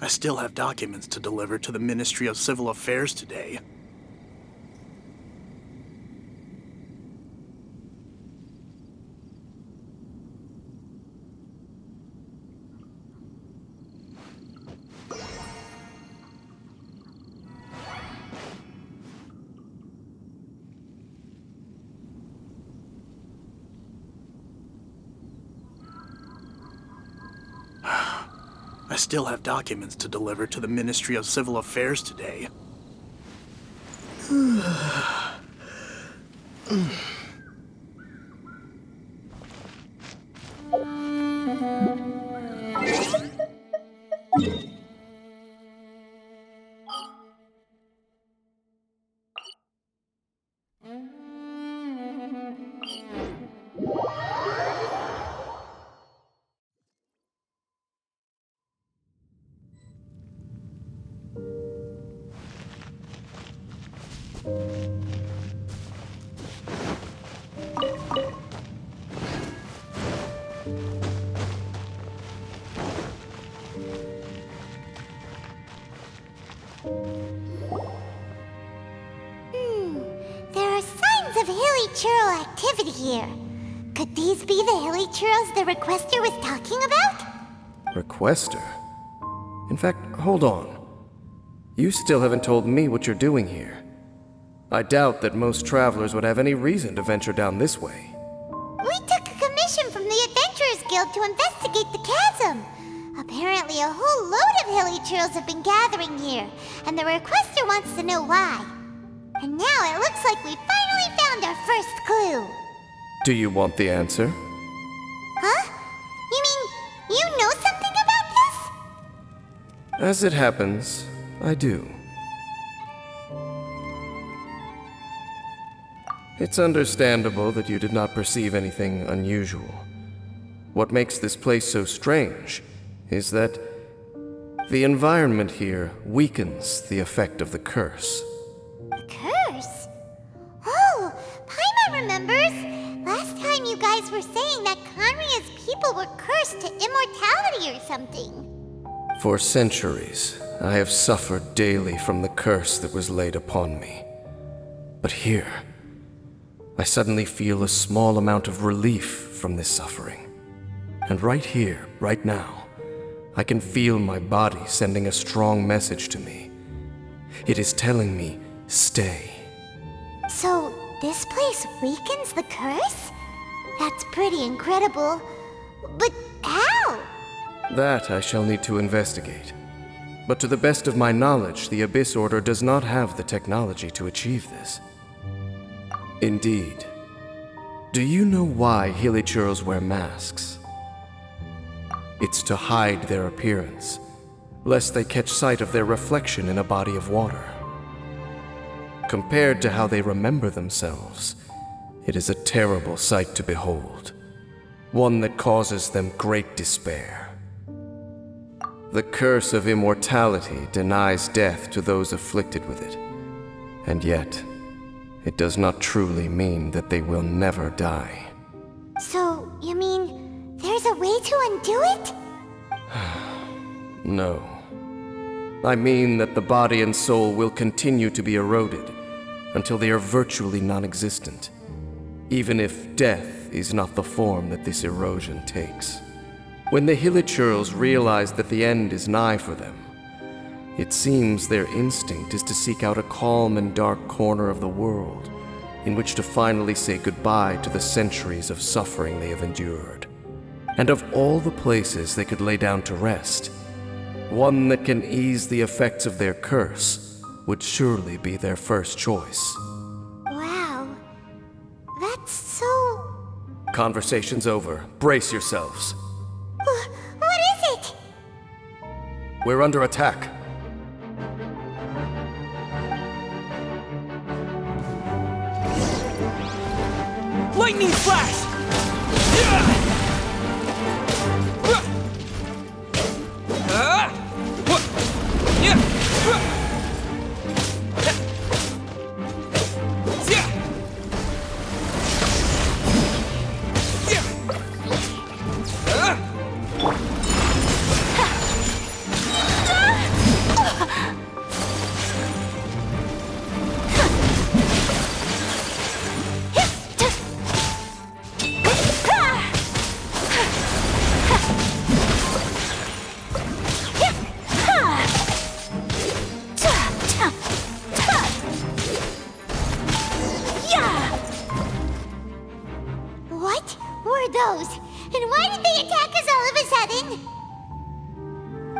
I still have documents to deliver to the Ministry of Civil Affairs today. I still have documents to deliver to the Ministry of Civil Affairs today. There are signs of hilly churl activity here. Could these be the hilly churls the requester was talking about? Requester? In fact, hold on. You still haven't told me what you're doing here. I doubt that most travelers would have any reason to venture down this way. We took a commission from the Adventurers Guild to investigate the chasm. Apparently a whole load of hilly churls have been gathering here, and the requester wants to know why. And now it looks like we finally found our first clue. Do you want the answer? Huh? You mean you know something about this? As it happens, I do. It's understandable that you did not perceive anything unusual. What makes this place so strange is that the environment here weakens the effect of the curse. A curse? Oh, Paimon remembers. Last time you guys were saying that Conria's people were cursed to immortality or something. For centuries, I have suffered daily from the curse that was laid upon me. But here, I suddenly feel a small amount of relief from this suffering. And right here, right now, I can feel my body sending a strong message to me. It is telling me, stay. So, this place weakens the curse? That's pretty incredible. But how? That I shall need to investigate. But to the best of my knowledge, the Abyss Order does not have the technology to achieve this. Indeed. Do you know why Hilichurls wear masks? It's to hide their appearance, lest they catch sight of their reflection in a body of water. Compared to how they remember themselves, it is a terrible sight to behold, one that causes them great despair. The curse of immortality denies death to those afflicted with it, and yet, it does not truly mean that they will never die. So, you mean there's a way to undo it? No. I mean that the body and soul will continue to be eroded until they are virtually non-existent, even if death is not the form that this erosion takes. When the Hilichurls realize that the end is nigh for them, it seems their instinct is to seek out a calm and dark corner of the world in which to finally say goodbye to the centuries of suffering they have endured. And of all the places they could lay down to rest, one that can ease the effects of their curse would surely be their first choice. Wow. That's so... Conversation's over. Brace yourselves. What is it? We're under attack. Lightning flash! Yeah! What were those? And why did they attack us all of a sudden?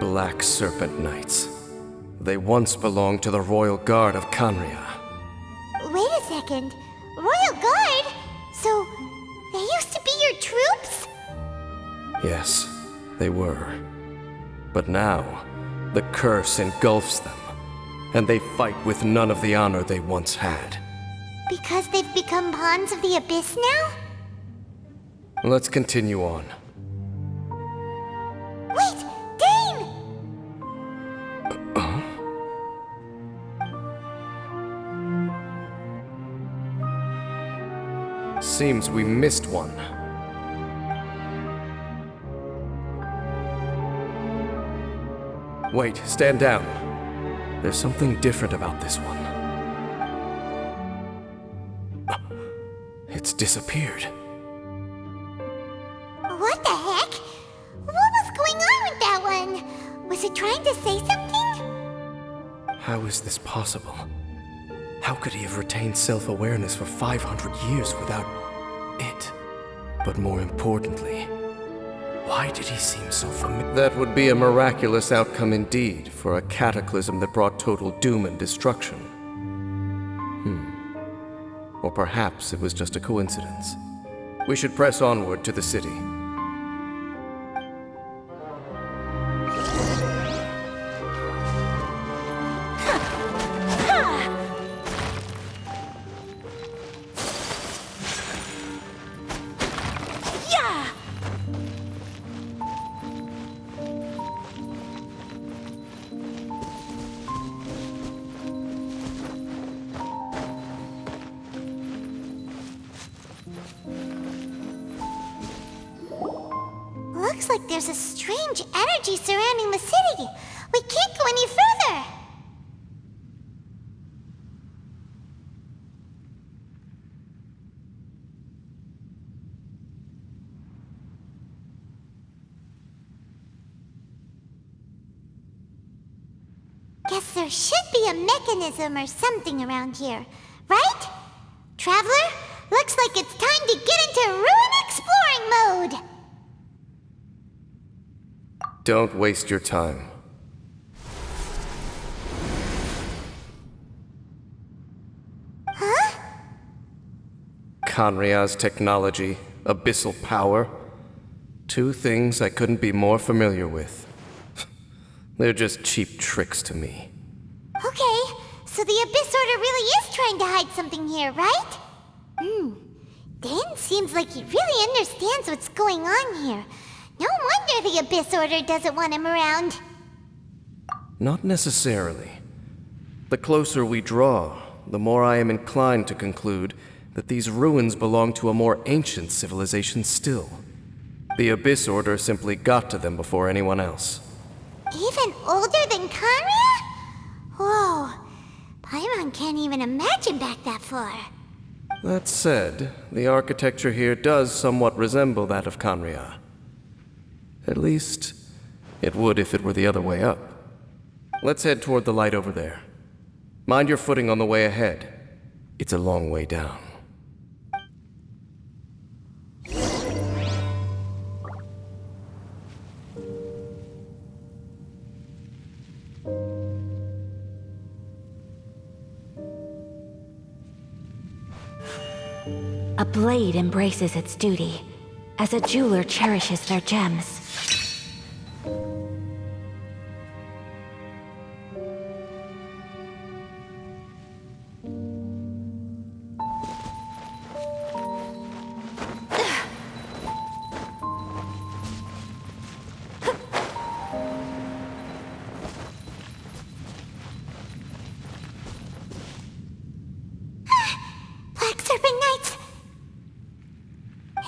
Black Serpent Knights. They once belonged to the Royal Guard of Canria. Wait a second. Royal Guard? So, they used to be your troops? Yes, they were. But now, the curse engulfs them, and they fight with none of the honor they once had. Because they've become pawns of the Abyss now? Let's continue on. Wait! Dane! Seems we missed one. Wait, stand down. There's something different about this one. It's disappeared. What the heck? What was going on with that one? Was it trying to say something? How is this possible? How could he have retained self-awareness for 500 years without it? But more importantly, why did he seem so familiar? That would be a miraculous outcome indeed for a cataclysm that brought total doom and destruction. Or perhaps it was just a coincidence. We should press onward to the city. like there's a strange energy surrounding the city. We can't go any further. Guess there should be a mechanism or something around here, right? Traveler, looks like it's time to get into ruin exploring mode! Don't waste your time. Huh? Kanria's technology, abyssal power. Two things I couldn't be more familiar with. They're just cheap tricks to me. Okay, so the Abyss Order really is trying to hide something here, right? Dan seems like he really understands what's going on here. No wonder the Abyss Order doesn't want him around. Not necessarily. The closer we draw, the more I am inclined to conclude that these ruins belong to a more ancient civilization still. The Abyss Order simply got to them before anyone else. Even older than Kanria? Whoa, Paimon can't even imagine back that far. That said, the architecture here does somewhat resemble that of Kanria. At least, it would if it were the other way up. Let's head toward the light over there. Mind your footing on the way ahead. It's a long way down. A blade embraces its duty, as a jeweler cherishes their gems. Black Serpent Knights!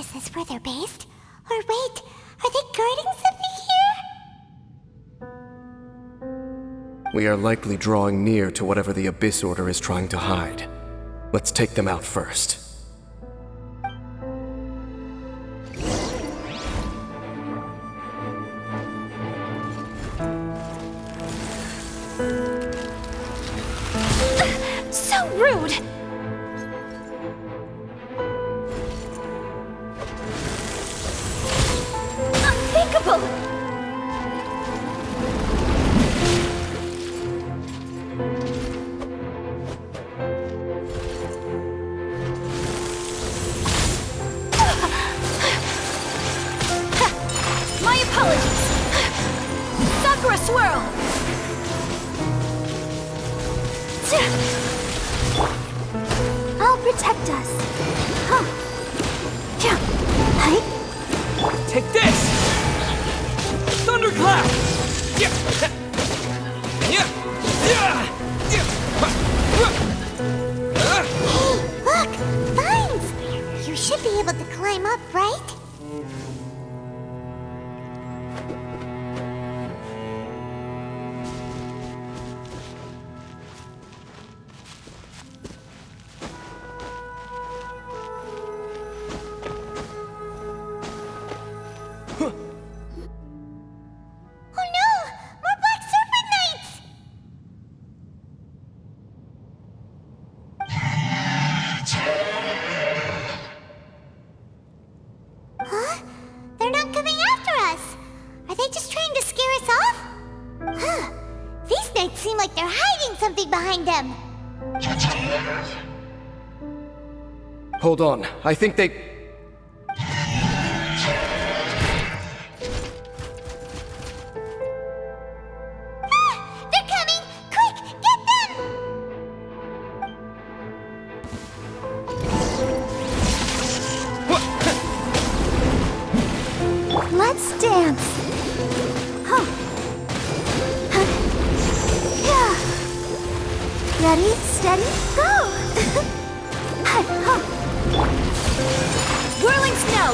Is this where they're based? Or wait, are they guarding something here? We are likely drawing near to whatever the Abyss Order is trying to hide. Let's take them out first. So rude! Unthinkable! My apologies! Sakura Swirl! I'll protect us. Huh. Yeah. Hi. Take this! Thunderclap! Yeah. Yeah. Hey, look! Vines! You should be able to climb up, right? Oh no! More Black Serpent Knights! Huh? They're not coming after us! Are they just trying to scare us off? Huh. These knights seem like they're hiding something behind them. Hold on, I think they... Ah! They're coming! Quick, get them! Let's dance. Huh. Huh. Yeah. Ready, steady, go! Hi, huh. Whirling snow!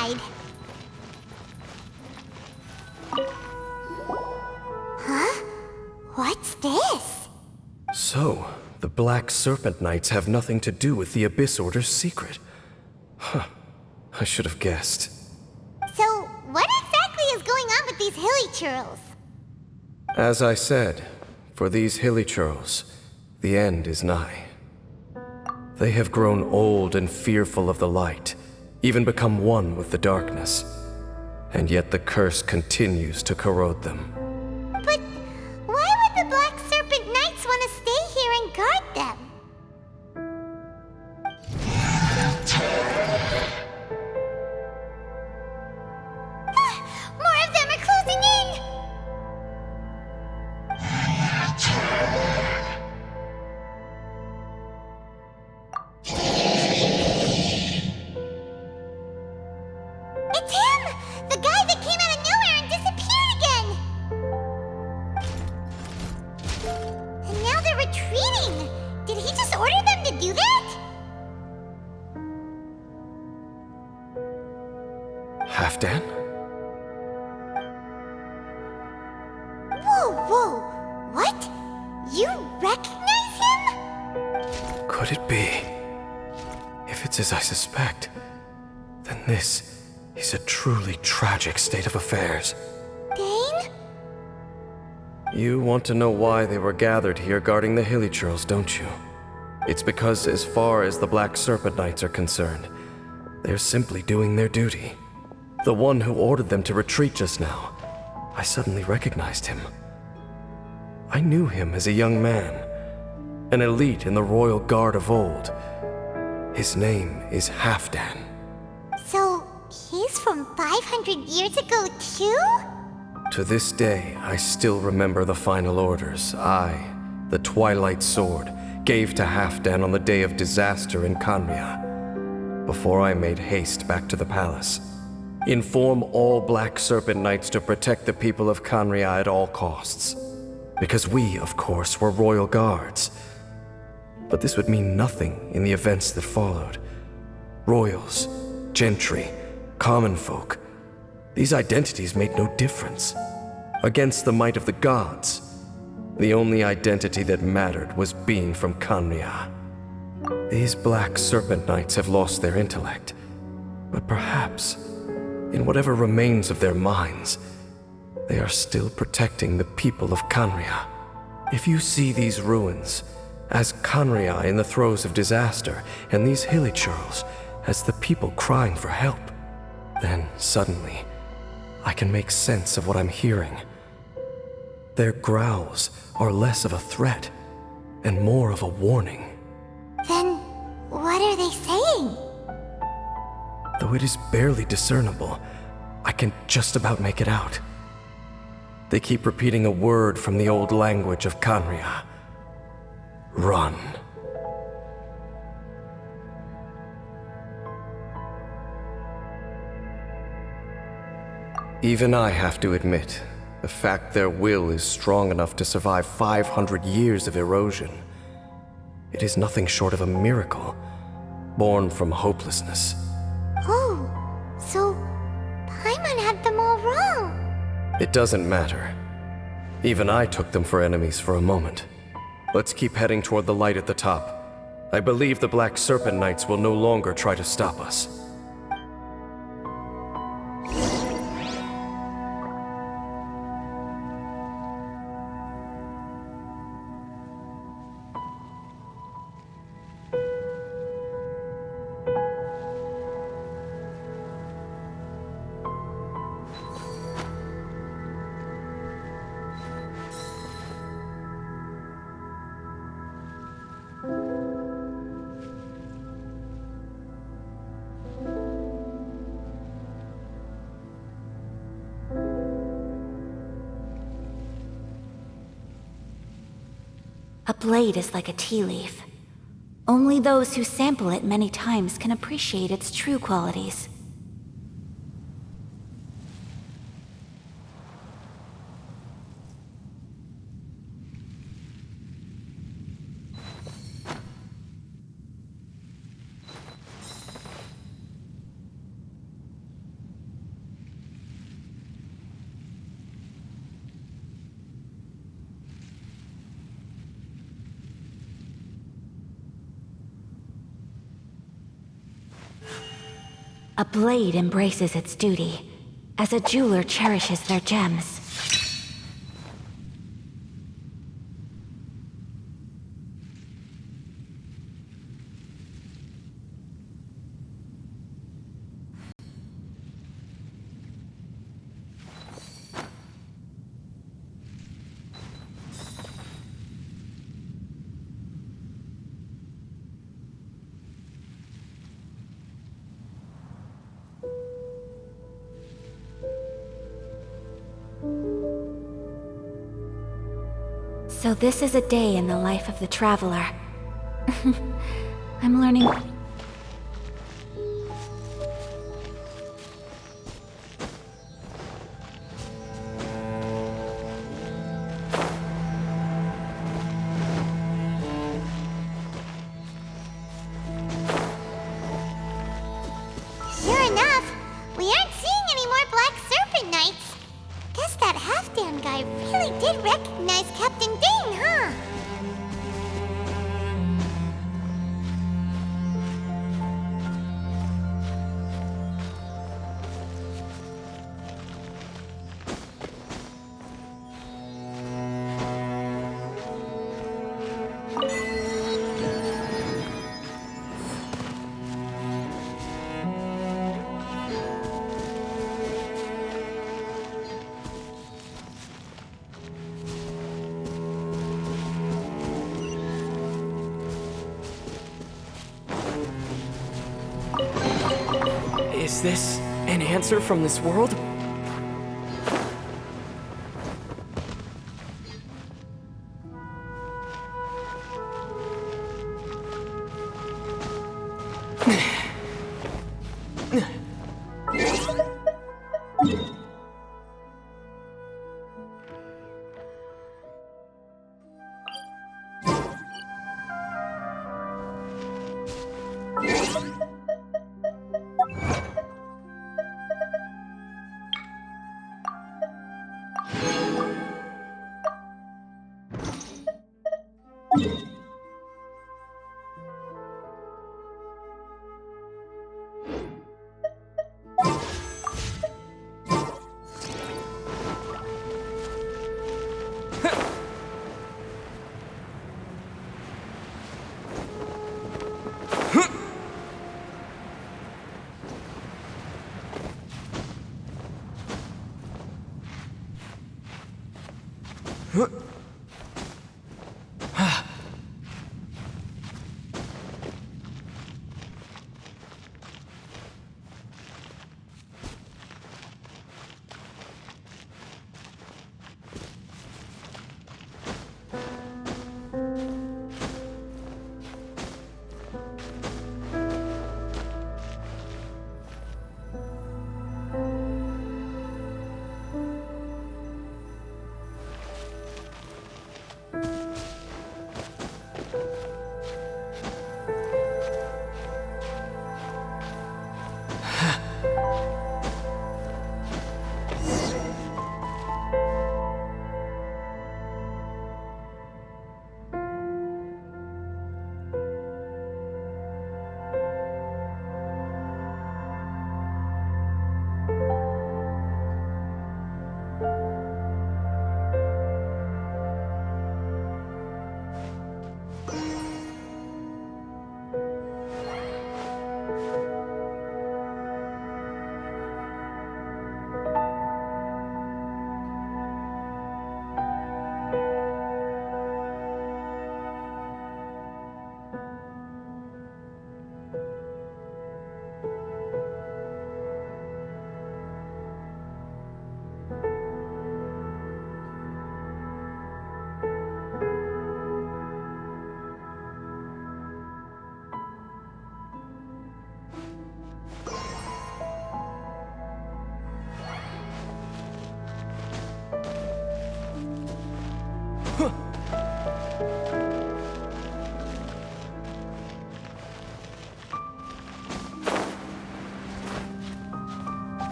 inside. Huh? What's this? So, the Black Serpent Knights have nothing to do with the Abyss Order's secret. Huh. I should have guessed. So, what exactly is going on with these hilly churls? As I said, for these hilly churls, the end is nigh. They have grown old and fearful of the light, even become one with the darkness. And yet the curse continues to corrode them. But why would the Black Serpent Knights want to stay here and guard them? More of them are closing in! It's him! The guy that came out of nowhere and disappeared again! And now they're retreating! Did he just order them to do that? Halfdan? Whoa! What? You recognize him? Could it be? If it's as I suspect, then this is a truly tragic state of affairs. Dane? You want to know why they were gathered here guarding the hilly churls, don't you? It's because as far as the Black Serpent Knights are concerned, they're simply doing their duty. The one who ordered them to retreat just now, I suddenly recognized him. I knew him as a young man, an elite in the royal guard of old. His name is Halfdan. So, he's from 500 years ago too? To this day, I still remember the final orders I, the Twilight Sword, gave to Halfdan on the day of disaster in Khanria, before I made haste back to the palace. Inform all Black Serpent Knights to protect the people of Khanria at all costs. Because we, of course, were royal guards. But this would mean nothing in the events that followed. Royals, gentry, common folk, these identities made no difference. Against the might of the gods, the only identity that mattered was being from Khanria. These Black Serpent Knights have lost their intellect, but perhaps, in whatever remains of their minds, they are still protecting the people of Khanria. If you see these ruins as Khanria in the throes of disaster, and these hilly churls as the people crying for help, then suddenly I can make sense of what I'm hearing. Their growls are less of a threat and more of a warning. Then, what are they saying? Though it is barely discernible, I can just about make it out. They keep repeating a word from the old language of Khanria. Run. Even I have to admit, the fact their will is strong enough to survive 500 years of erosion. It is nothing short of a miracle, born from hopelessness. Oh, so Paimon had them all wrong. It doesn't matter. Even I took them for enemies for a moment. Let's keep heading toward the light at the top. I believe the Black Serpent Knights will no longer try to stop us. A blade is like a tea leaf. Only those who sample it many times can appreciate its true qualities. A blade embraces its duty, as a jeweler cherishes their gems. So this is a day in the life of the Traveler. I'm learning... Sure enough, we aren't seeing any more Black Serpent Knights. Guess that Halfdan guy really did recognize Captain Dane, huh? Is this an answer from this world?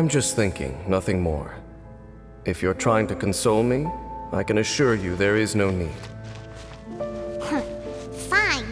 I'm just thinking, nothing more. If you're trying to console me, I can assure you there is no need. Fine.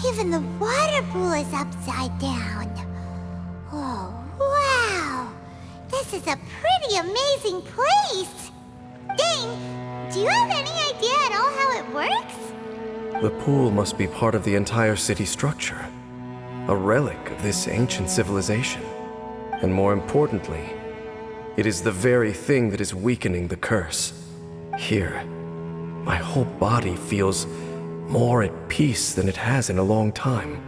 Even the water pool is upside down. Oh, wow! This is a pretty amazing place! Dane, do you have any idea at all how it works? The pool must be part of the entire city structure. A relic of this ancient civilization. And more importantly, it is the very thing that is weakening the curse. Here, my whole body feels more at peace than it has in a long time.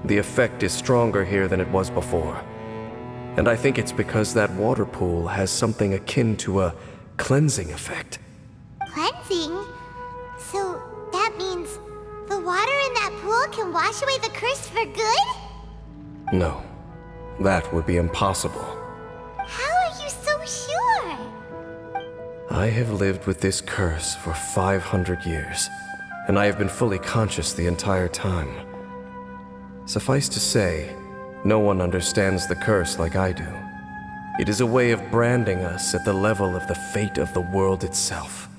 The effect is stronger here than it was before. And I think it's because that water pool has something akin to a cleansing effect. Cleansing? So that means the water in that pool can wash away the curse for good? No, that would be impossible. How are I have lived with this curse for 500 years, and I have been fully conscious the entire time. Suffice to say, no one understands the curse like I do. It is a way of branding us at the level of the fate of the world itself.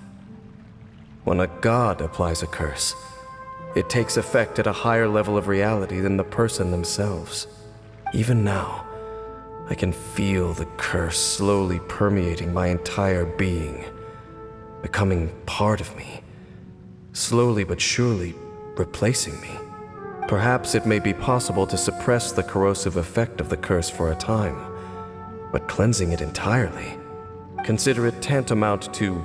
When a god applies a curse, it takes effect at a higher level of reality than the person themselves. Even now, I can feel the curse slowly permeating my entire being, becoming part of me, slowly but surely replacing me. Perhaps it may be possible to suppress the corrosive effect of the curse for a time, but cleansing it entirely, consider it tantamount to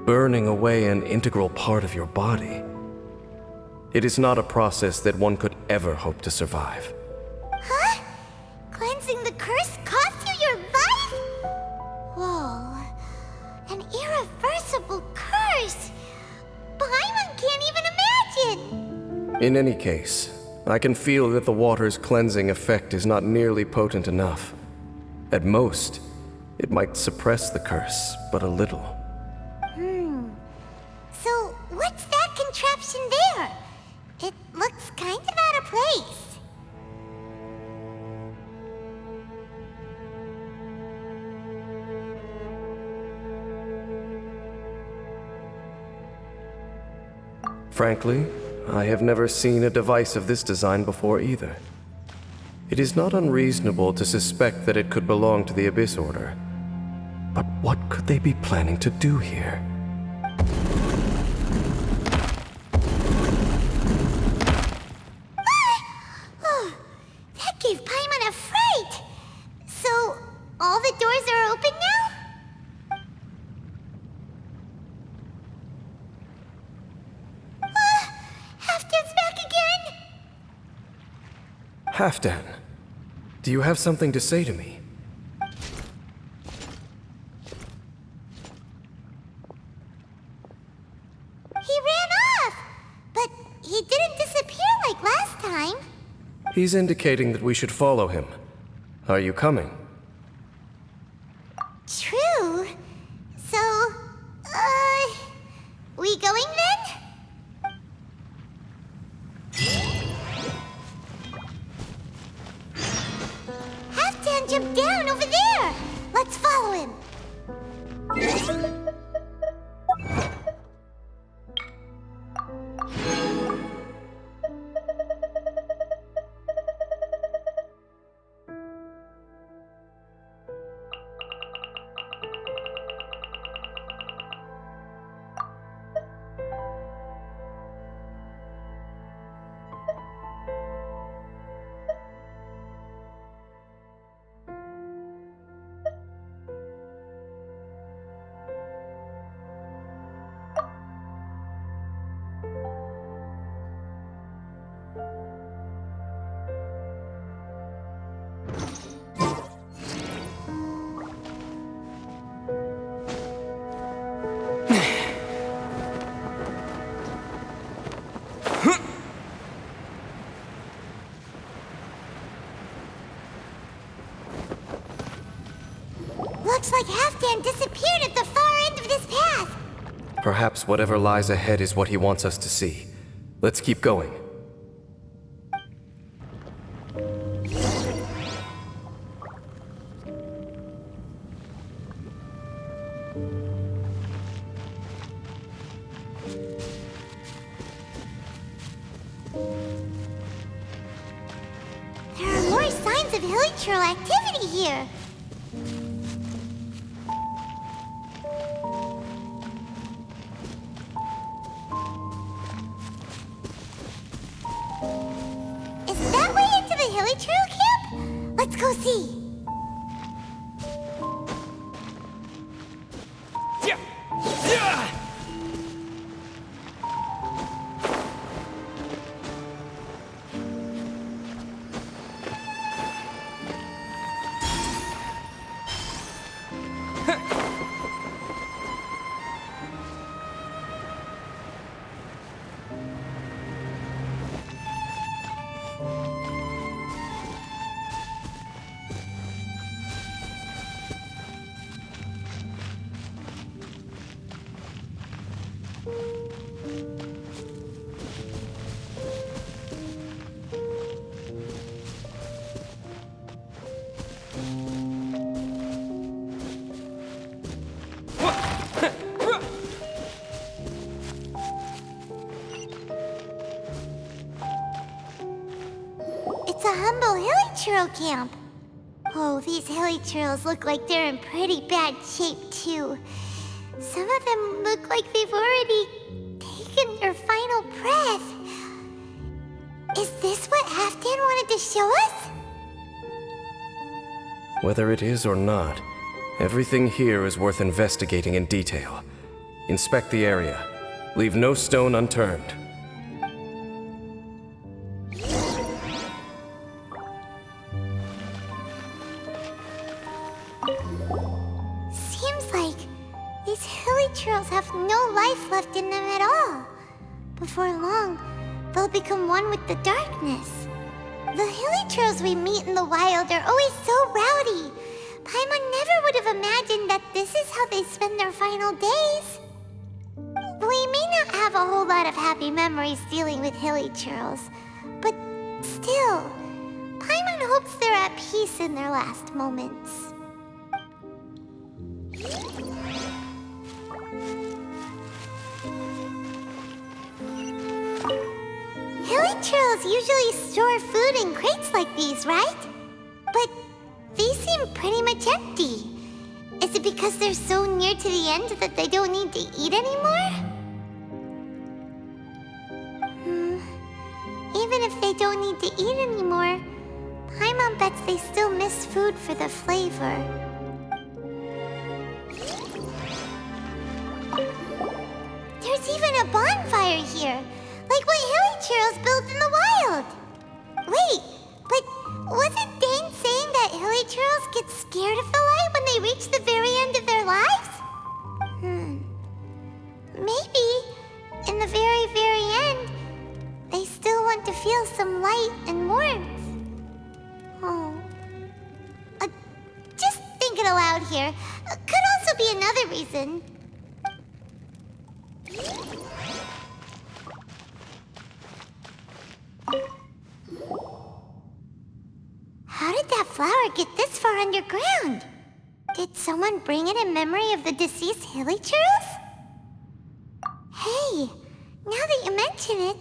burning away an integral part of your body. It is not a process that one could ever hope to survive. Huh? Cleansing the curse cost you your life? Whoa. An irreversible curse. Paimon can't even imagine. In any case, I can feel that the water's cleansing effect is not nearly potent enough. At most, it might suppress the curse, but a little. So, what's that contraption there? It looks kind of out of place. Frankly, I have never seen a device of this design before either. It is not unreasonable to suspect that it could belong to the Abyss Order. But what could they be planning to do here? Oh, that gave Paimon a fright. So, all the doors are open now? Halfdan's back again? Halfdan, do you have something to say to me? He ran off, but he didn't disappear like last time. He's indicating that we should follow him. Are you coming? True. So, we going then? Halfdan jumped down over there. Let's follow him. Looks like Halfdan disappeared at the far end of this path. Perhaps whatever lies ahead is what he wants us to see. Let's keep going. There are more signs of hilichurl activity here. Is that way into the hilichurl camp? Let's go see. it's a humble hilly churl camp. Oh, these hilly churls look like they're in pretty bad shape, too. Some of them look like they've already taken their final breath. Is this what Halfdan wanted to show us? Whether it is or not, everything here is worth investigating in detail. Inspect the area. Leave no stone unturned. Seems like these hilly churls have no life left in them at all. Before long, they'll become one with the darkness. The hilly churls we meet in the wild are always so rowdy. Paimon never would have imagined that this is how they spend their final days. We may not have a whole lot of happy memories dealing with hilly churls, but still, Paimon hopes they're at peace in their last moments. Hilly churls usually store food in crates like these, right? But these seem pretty much empty. Is it because they're so near to the end that they don't need to eat anymore? Even if they don't need to eat anymore, Paimon bets they still miss food for the flavor. There's even a bonfire here, like what hilly churls build in the wild. Wait, but wasn't Dane saying that hilly churls get scared of the light when they reach the very end of their lives? Maybe, in the very, very end, they still want to feel some light and warmth. Oh. Just thinking aloud here. Could also be another reason. How did that flower get this far underground? Did someone bring it in memory of the deceased hilly churls? Hey, now that you mention it,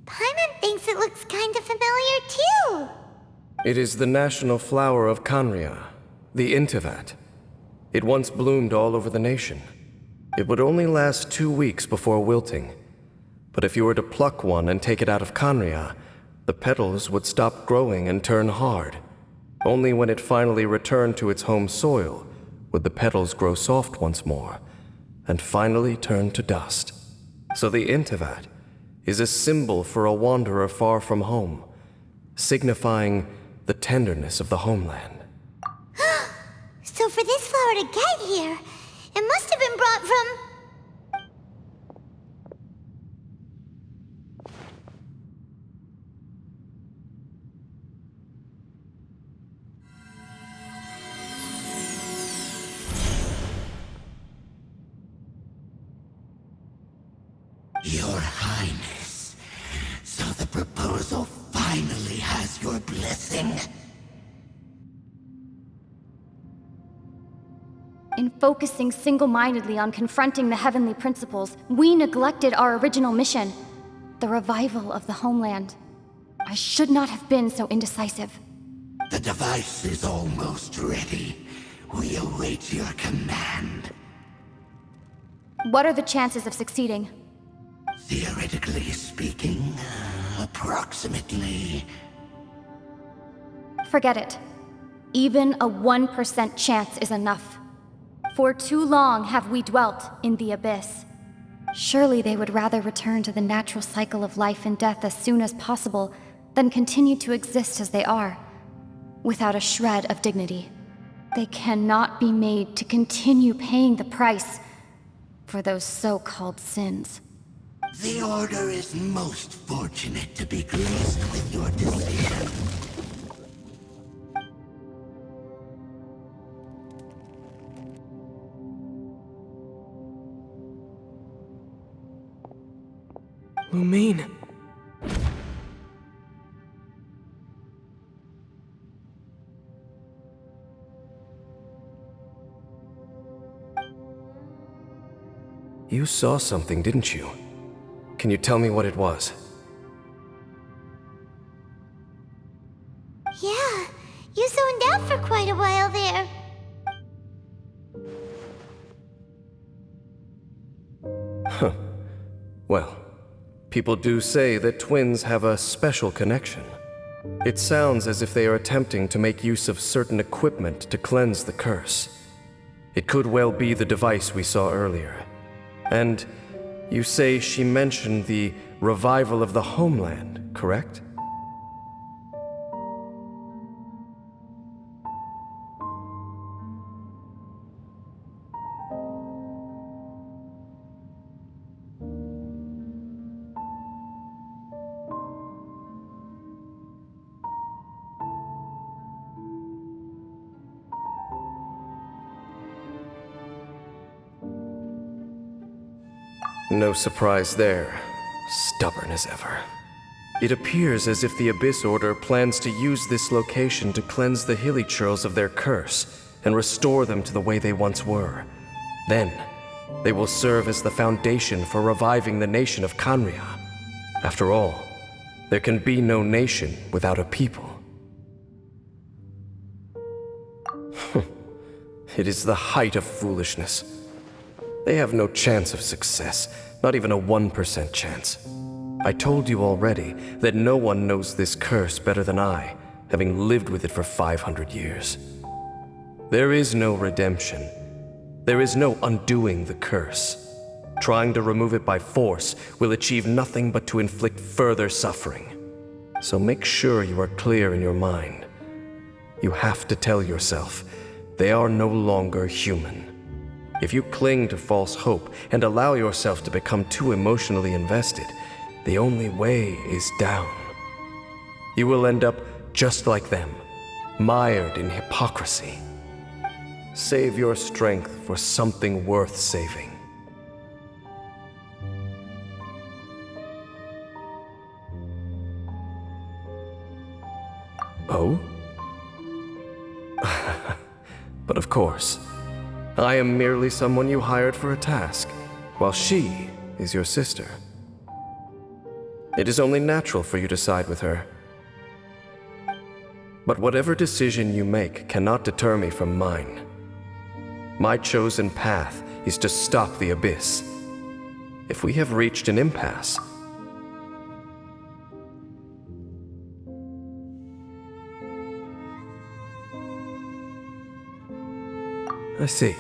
Paimon thinks it looks kind of familiar too. It is the national flower of Canria, the Intivat. It once bloomed all over the nation. It would only last 2 weeks before wilting. But if you were to pluck one and take it out of Canria, the petals would stop growing and turn hard. Only when it finally returned to its home soil would the petals grow soft once more, and finally turn to dust. So the Intivat is a symbol for a wanderer far from home, signifying the tenderness of the homeland. So for this flower to get here, it must have been brought from... Your Highness, so the proposal finally has your blessing? In focusing single-mindedly on confronting the heavenly principles, we neglected our original mission, the revival of the homeland. I should not have been so indecisive. The device is almost ready. We await your command. What are the chances of succeeding? Theoretically speaking, approximately. Forget it. Even a 1% chance is enough. For too long have we dwelt in the abyss. Surely they would rather return to the natural cycle of life and death as soon as possible than continue to exist as they are, without a shred of dignity. They cannot be made to continue paying the price for those so-called sins. The Order is most fortunate to be graced with your decision. Lumine. You saw something, didn't you? Can you tell me what it was? Well, people do say that twins have a special connection. It sounds as if they are attempting to make use of certain equipment to cleanse the curse. It could well be the device we saw earlier. And you say she mentioned the revival of the homeland, correct? No surprise there. Stubborn as ever. It appears as if the Abyss Order plans to use this location to cleanse the hilly churls of their curse and restore them to the way they once were. Then, they will serve as the foundation for reviving the nation of Khaenri'ah. After all, there can be no nation without a people. It is the height of foolishness. They have no chance of success, not even a 1% chance. I told you already that no one knows this curse better than I, having lived with it for 500 years. There is no redemption. There is no undoing the curse. Trying to remove it by force will achieve nothing but to inflict further suffering. So make sure you are clear in your mind. You have to tell yourself, they are no longer human. If you cling to false hope and allow yourself to become too emotionally invested, the only way is down. You will end up just like them, mired in hypocrisy. Save your strength for something worth saving. Oh? But of course, I am merely someone you hired for a task, while she is your sister. It is only natural for you to side with her. But whatever decision you make cannot deter me from mine. My chosen path is to stop the Abyss. If we have reached an impasse, I see.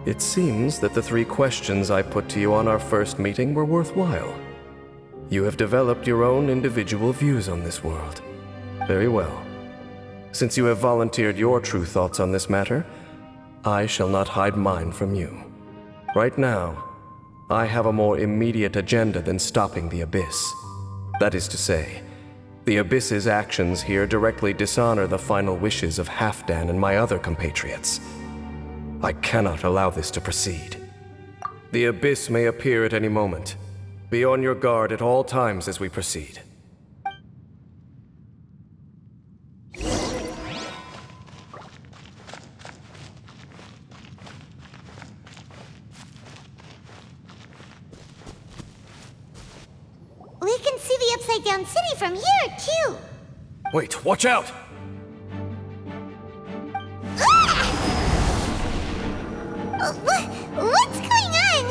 It seems that the 3 questions I put to you on our first meeting were worthwhile. You have developed your own individual views on this world. Very well. Since you have volunteered your true thoughts on this matter, I shall not hide mine from you. Right now, I have a more immediate agenda than stopping the Abyss. That is to say, the Abyss's actions here directly dishonor the final wishes of Halfdan and my other compatriots. I cannot allow this to proceed. The Abyss may appear at any moment. Be on your guard at all times as we proceed. We can see the Upside Down City from here, too. Wait, watch out! What's going on?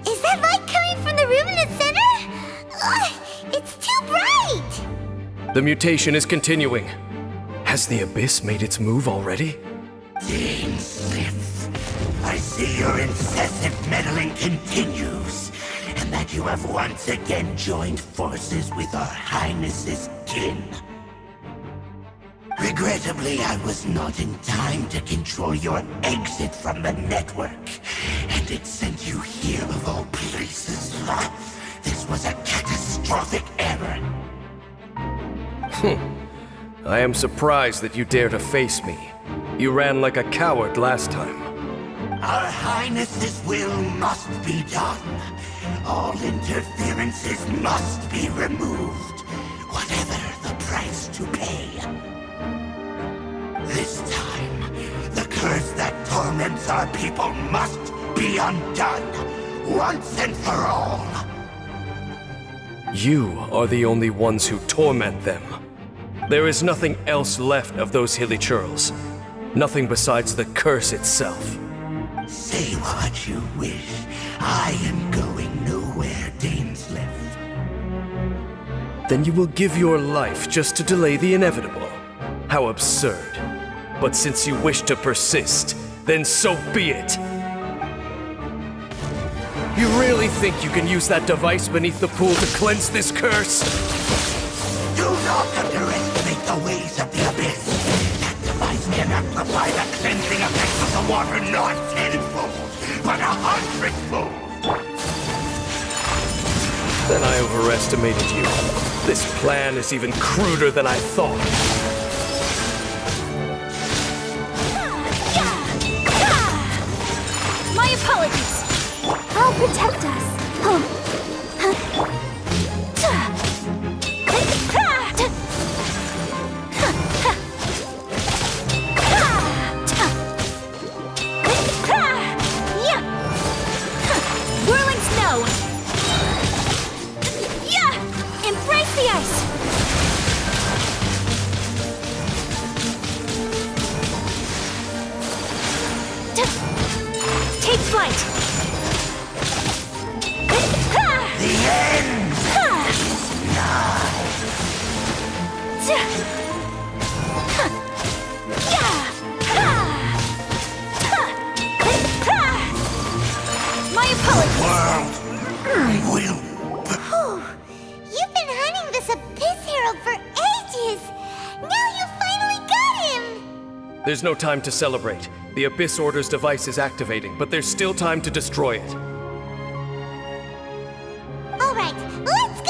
Is that light coming from the room in the center? It's too bright! The mutation is continuing. Has the Abyss made its move already? Dean Sif, I see your incessant meddling continues, and that you have once again joined forces with our Highness's kin. Regrettably, I was not in time to control your exit from the network, and it sent you here of all places. This was a catastrophic error. I am surprised that you dare to face me. You ran like a coward last time. Our Highness's will must be done. All interferences must be removed, whatever the price to pay. This time, the curse that torments means our people must be undone, once and for all. You are the only ones who torment them. There is nothing else left of those hilly churls. Nothing besides the curse itself. Say what you wish. I am going nowhere, Dainsleif. Then you will give your life just to delay the inevitable. How absurd. But since you wish to persist, then so be it. You really think you can use that device beneath the pool to cleanse this curse? Do not underestimate the ways of the Abyss. That device can amplify the cleansing effects of the water not tenfold, but 100-fold. Then I overestimated you. This plan is even cruder than I thought. My apologies. I'll protect us. Whirling snow. Yeah! Embrace the ice. Take flight. The end is nigh. My apologies. World will. You've been hunting this Abyss Herald for ages! Now you finally got him! There's no time to celebrate. The Abyss Order's device is activating, but there's still time to destroy it. Alright, let's go!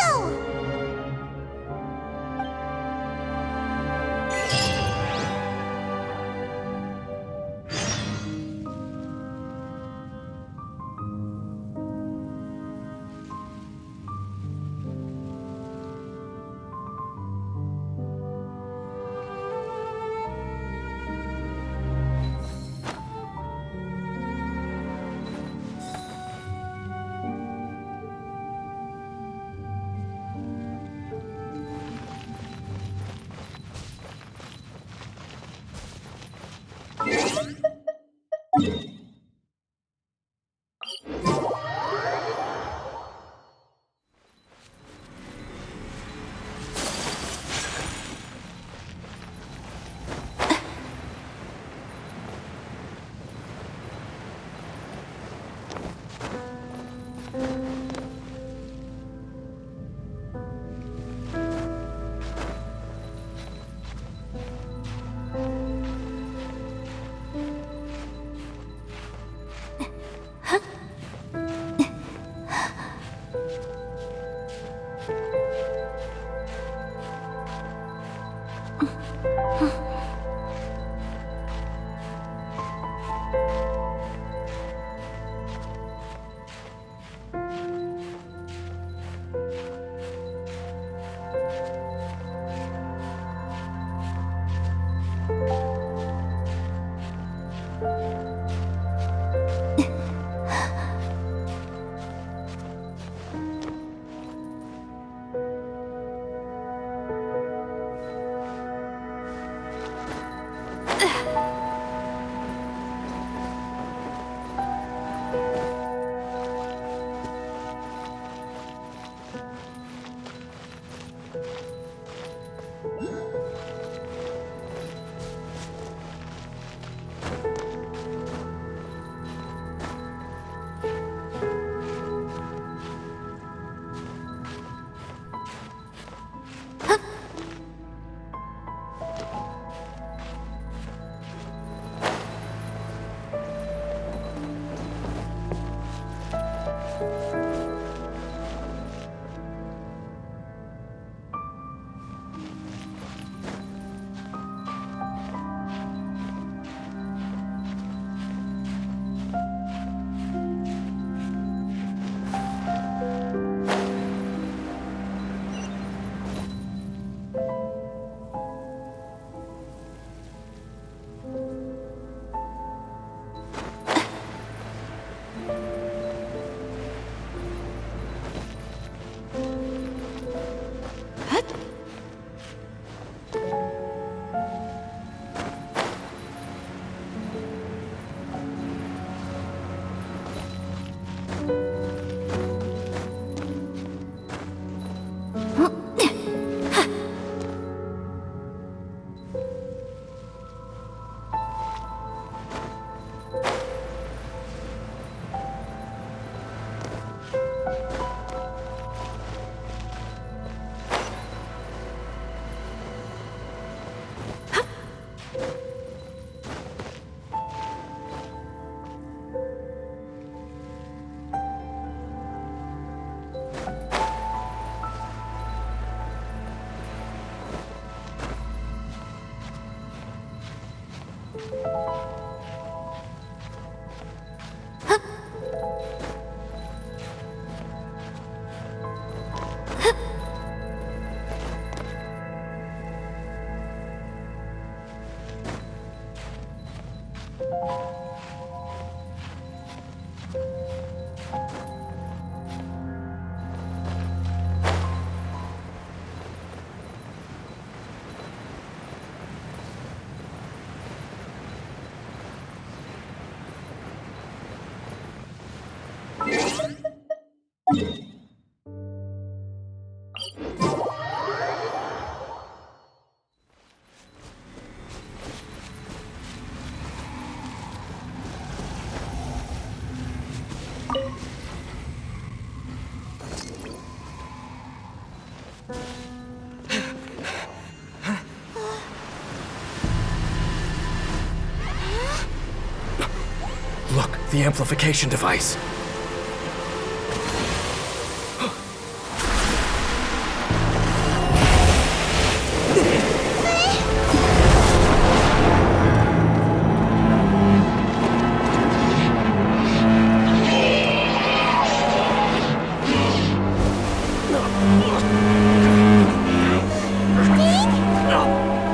Look, the amplification device.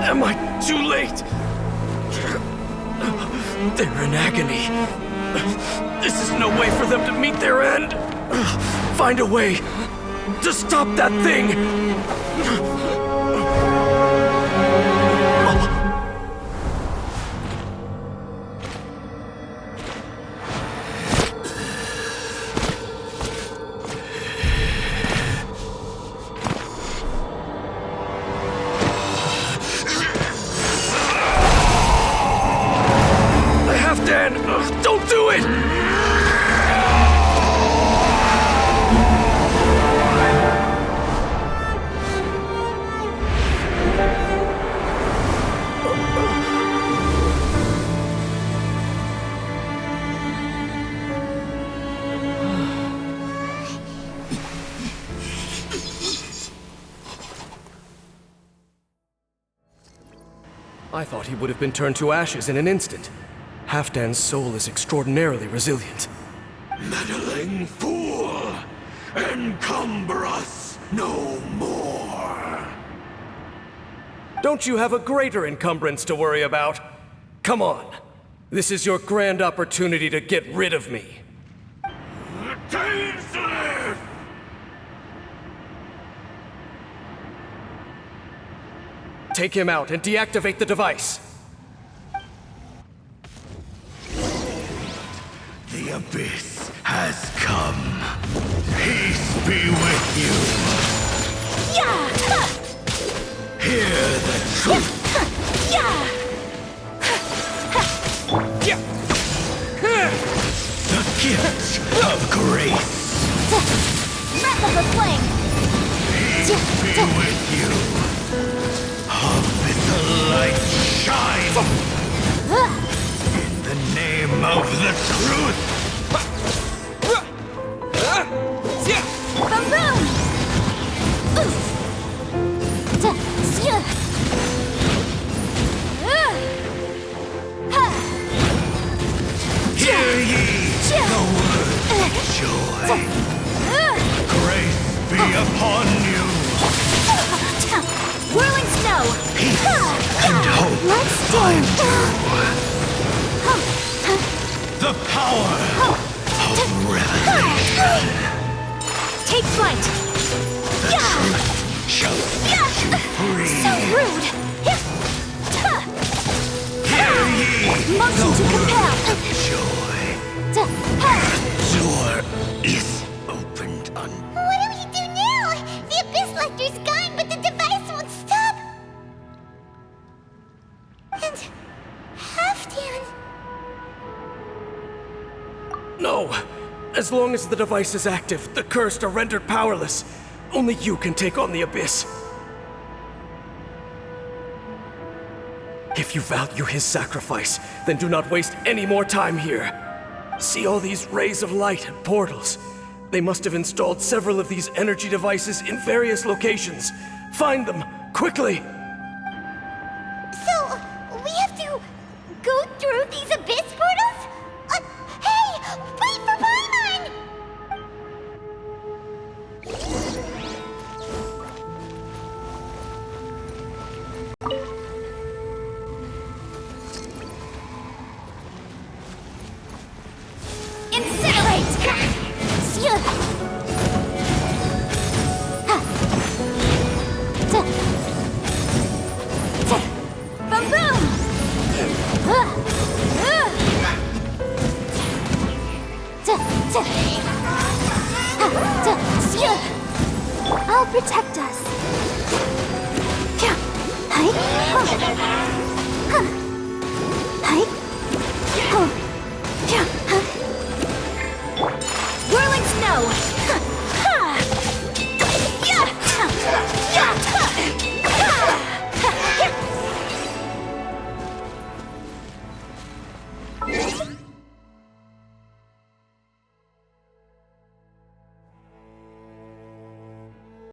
Am I too late? They're in agony. This is no way for them to meet their end. Find a way to stop that thing. Don't do it! I thought he would have been turned to ashes in an instant. Halfdan's soul is extraordinarily resilient. Meddling fool! Encumber us no more! Don't you have a greater encumbrance to worry about? Come on. This is your grand opportunity to get rid of me. Tainslave! Take him out and deactivate the device. The Abyss has come. Peace be with you. Hear the truth. The gift of grace. Map of the flame! Peace be with you. Up in the light shine. In the name of the truth. Boom! Hear ye the word of joy. Grace be upon you. Whirling snow! Peace and hope Let's find you. The power of revelation. Take flight! The truth shall set you free. So rude! Hear ye Motion the to word compel! of joy. Door is opened on. What do we do now? The Abyss Lecter's gone, but the device won't stop! And... Halfdan... No! As long as the device is active, the cursed are rendered powerless. Only you can take on the Abyss. If you value his sacrifice, then do not waste any more time here. See all these rays of light and portals? They must have installed several of these energy devices in various locations. Find them, quickly! So, we have to go through these Abyss portals? Hey! Wait for Paimon! I'll protect us.